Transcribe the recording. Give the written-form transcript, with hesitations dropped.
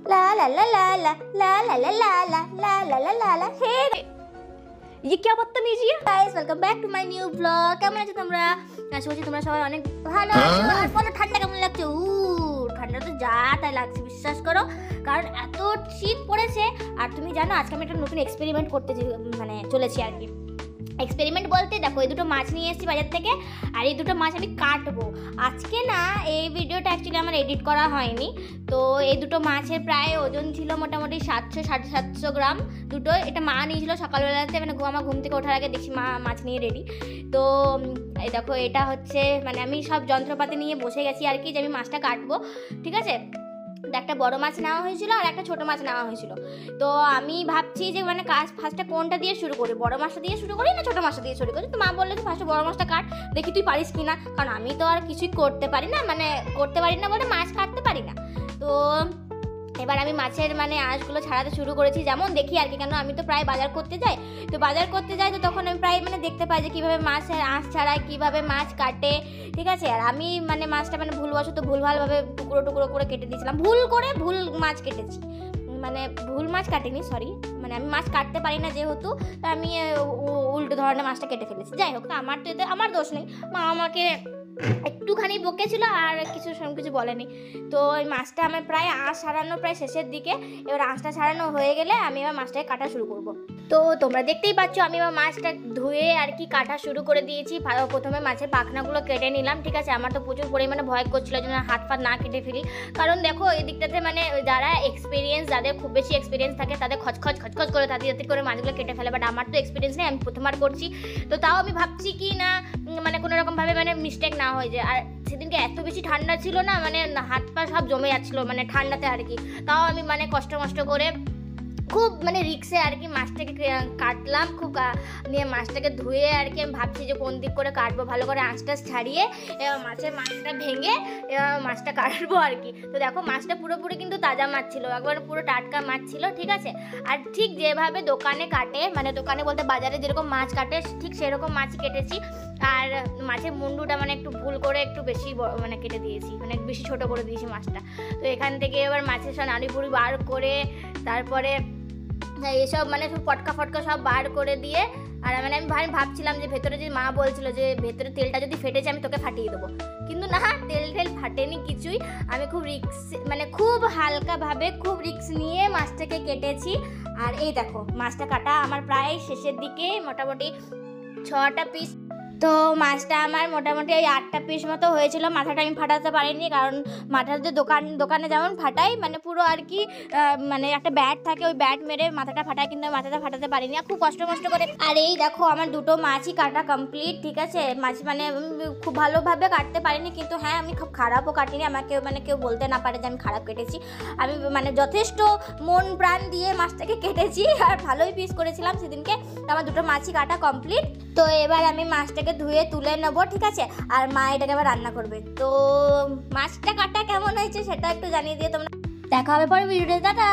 ला ला ला ला ला ला ला ला ला ला ला ला ला ला ला। हे ये क्या बदतमीजी है। Guys welcome back to my new blog. কেমন আছো তোমরা? আশা করছি তোমরা সবাই অনেক ভালো আছো। আর বলো ঠান্ডা কেমন লাগছে? ঠান্ডা তো যা তাই লাগছে, বিশ্বাস করো, কারণ এত শীত পড়েছে। আর তুমি জানো আজকে আমি একটা নতুন এক্সপেরিমেন্ট করতে মানে চলেছি আর কি। এক্সপেরিমেন্ট বলতে দেখো, এই দুটো মাছ নিয়ে এসেছি বাজার থেকে, আর এই দুটো মাছ আমি কাটবো আজকে। না, এই ভিডিওটা অ্যাকচুয়ালি আমার এডিট করা হয়নি। তো এই দুটো মাছের প্রায় ওজন ছিল মোটামুটি 700-750 গ্রাম দুটো। এটা মা নিয়েছিল সকালবেলাতে, মানে আমার ঘুম থেকে ওঠার আগে দেখছি মা মাছ নিয়ে রেডি। তো এই দেখো, এটা হচ্ছে মানে আমি সব যন্ত্রপাতি নিয়ে বসে গেছি আর কি, যে আমি মাছটা কাটবো। ঠিক আছে, একটা বড় মাছ নেওয়া হয়েছিল আর একটা ছোট মাছ নেওয়া হয়েছিল। তো আমি ভাবছি যে মানে কাজ ফার্স্টে কোনটা দিয়ে শুরু করি, বড় মাছটা দিয়ে শুরু করি না ছোট মাছটা দিয়ে শুরু করি। তো মা বললে যে ফার্স্টে বড় মাছটা কাট, দেখি তুই পারিস কি না, কারণ আমি তো আর কিছুই করতে পারি না, মানে করতে পারি না বলে মাছ কাটতে পারি না। তো এবার আমি মাছের মানে আঁশগুলো ছাড়াতে শুরু করেছি, যেমন দেখি আর কি, কেন আমি তো প্রায় বাজার করতে যাই। তো বাজার করতে যাই তো তখন আমি প্রায় মানে দেখতে পাই যে কীভাবে মাছের আঁশ ছাড়ায়, কীভাবে মাছ কাটে। ঠিক আছে, আর আমি মানে মাছটা মানে ভুলবশত ভুলভালভাবে টুকরো টুকরো করে কেটে দিয়েছিলাম, ভুল মাছ কেটেছি, মানে ভুল মাছ কাটিনি, সরি, মানে আমি মাছ কাটতে পারি না যেহেতু, আমি উল্টো ধরনের মাছটা কেটে ফেলেছি। যাই হোক, তো আমার তো এতে আমার দোষ নেই, মা আমাকে একটুখানি বকেছিল আর কিছু বলেনি। তো ওই মাছটা আমার প্রায় আঁশ ছাড়ানো প্রায় শেষের দিকে। এবার আঁশটা ছাড়ানো হয়ে গেলে আমি এবার মাছটাকে কাটা শুরু করব। তো তোমরা দেখতেই পাচ্ছ আমি এবার মাছটা ধুয়ে আর কি কাটা শুরু করে দিয়েছি। প্রথমে মাছের পাখনাগুলো কেটে নিলাম। ঠিক আছে, আমার তো প্রচুর পরিমাণে ভয় করছিল যেন হাত পা না কেটে ফেলি, কারণ দেখো এই দিকটাতে মানে যাদের খুব বেশি এক্সপিরিয়েন্স থাকে তাদের খচখচ করে তাড়াতাড়ি করে মাছগুলো কেটে ফেলে, বাট আমার তো এক্সপিরিয়েন্স নেই, আমি প্রথমবার করছি। তো তাও আমি ভাবছি কি না মানে কোনো রকমভাবে মানে মিস্টেক না হয়ে যায়। আর সেদিনকে এত বেশি ঠান্ডা ছিল না, মানে হাত পা সব জমে যাচ্ছিলো মানে ঠান্ডাতে আর কি। তাও আমি মানে কষ্ট করে খুব মানে রিক্সে আর কি মাছটাকে কাটলাম, খুব নিয়ে মাছটাকে ধুয়ে আর কি আমি ভাবছি যে কোন দিক করে কাটবো, ভালো করে আঁচটা ছাড়িয়ে এবার মাছটা ভেঙে এবার মাছটা কাটবো আর কি। তো দেখো মাছটা পুরোপুরি কিন্তু তাজা মাছ ছিল, একবার পুরো টাটকা মাছ ছিল। ঠিক আছে, আর ঠিক যেভাবে দোকানে কাটে, মানে দোকানে বলতে বাজারে যেরকম মাছ কাটে ঠিক সেরকম মাছই কেটেছি। আর মাছের মুন্ডুটা মানে একটু ভুল করে একটু বেশি মানে কেটে দিয়েছি, মানে বেশি ছোট করে দিয়েছি মাছটা। তো এখান থেকে এবার মাছের সব নাড়িপুরি বার করে তারপরে এইসব মানে সব ফটকা সব বার করে দিয়ে, আর মানে আমি ভাবছিলাম যে ভেতরে যে মা বলছিল যে ভেতরে তেলটা যদি ফেটেছে আমি তোকে ফাটিয়ে দেবো, কিন্তু না, তেল ফাটেনি কিছুই। আমি খুব মানে খুব হালকাভাবে খুব রিস্ক নিয়ে মাছটাকে কেটেছি। আর এই দেখো মাছটা কাটা আমার প্রায় শেষের দিকে, মোটামুটি 6টা পিস। তো মাছটা আমার মোটামুটি ওই 8টা পিস মতো হয়েছিল। মাথাটা আমি ফাটাতে পারিনি, কারণ মাথাটা দোকানে যেমন ফাটাই মানে পুরো আর কি মানে একটা ব্যাট থাকে, ওই ব্যাট মেরে মাথাটা ফাটাই, কিন্তু মাথাটা ফাটাতে পারিনি, খুব কষ্ট করে। আর এই দেখো আমার দুটো মাছই কাটা কমপ্লিট। ঠিক আছে, মাছ মানে খুব ভালোভাবে কাটতে পারিনি, কিন্তু হ্যাঁ আমি খুব খারাপও কাটিনি, আমাকে মানে কেউ বলতে না পারে যে আমি খারাপ কেটেছি। আমি মানে যথেষ্ট মন প্রাণ দিয়ে মাছটাকে কেটেছি আর ভালোই পিস করেছিলাম সেদিনকে। আমার দুটো মাছই কাটা কমপ্লিট। তো এবার আমি মাছটাকে ধুয়ে তুলে নেবো। ঠিক আছে, আর মা এটাকে আবার রান্না করবে। তো মাছটা কাটা কেমন হয়েছে সেটা একটু জানিয়ে দিয়ে তোমরা। দেখা হবে পরে ভিডিওতে, টাটা।